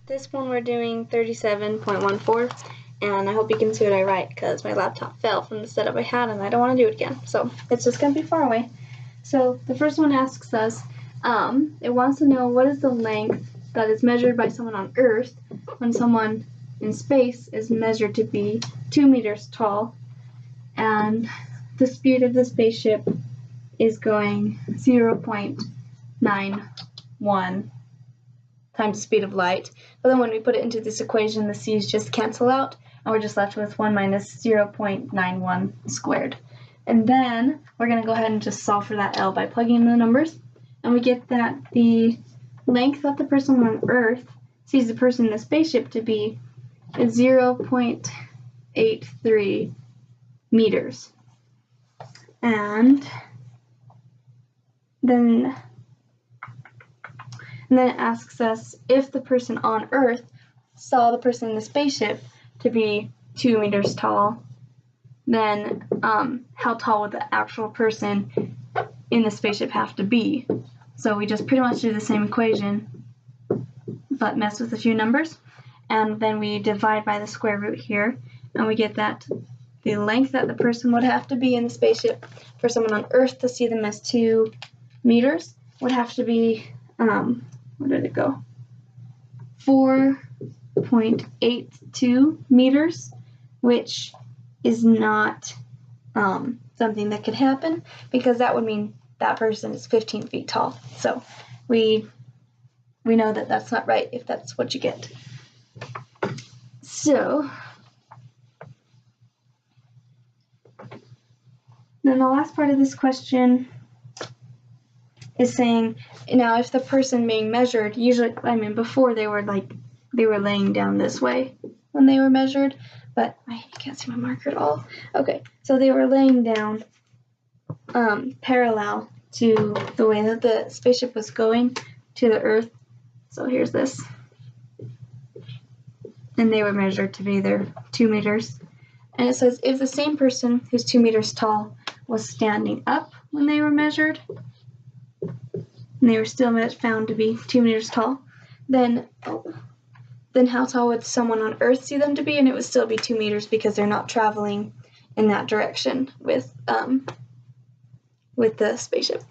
This one we're doing 37.14, and I hope you can see what I write because my laptop fell from the setup I had and I don't want to do it again. So it's just going to be far away. So the first one asks us, it wants to know what is the length that is measured by someone on Earth when someone in space is measured to be 2 meters tall, and the speed of the spaceship is going 0.91 times the speed of light. But then when we put it into this equation, the c's just cancel out, and we're just left with 1 minus 0.91 squared. And then we're going to go ahead and just solve for that L by plugging in the numbers, and we get that the length that the person on Earth sees the person in the spaceship to be is 0.83 meters. And then it asks us if the person on Earth saw the person in the spaceship to be 2 meters tall, then how tall would the actual person in the spaceship have to be? So we just pretty much do the same equation, but mess with a few numbers, and then we divide by the square root here, and we get that the length that the person would have to be in the spaceship for someone on Earth to see them as 2 meters would have to be, where did it go? 4.82 meters, which is not something that could happen, because that would mean that person is 15 feet tall. So we know that that's not right if that's what you get. So then the last part of this question is saying, now if the person being measured, usually, I mean, before they were laying down this way when they were measured, but I can't see my marker at all. Okay, so they were laying down parallel to the way that the spaceship was going to the Earth. So here's this. And they were measured to be their 2 meters. And it says if the same person who's 2 meters tall was standing up when they were measured, and they were still found to be 2 meters tall, then how tall would someone on Earth see them to be? And it would still be 2 meters because they're not traveling in that direction with the spaceship.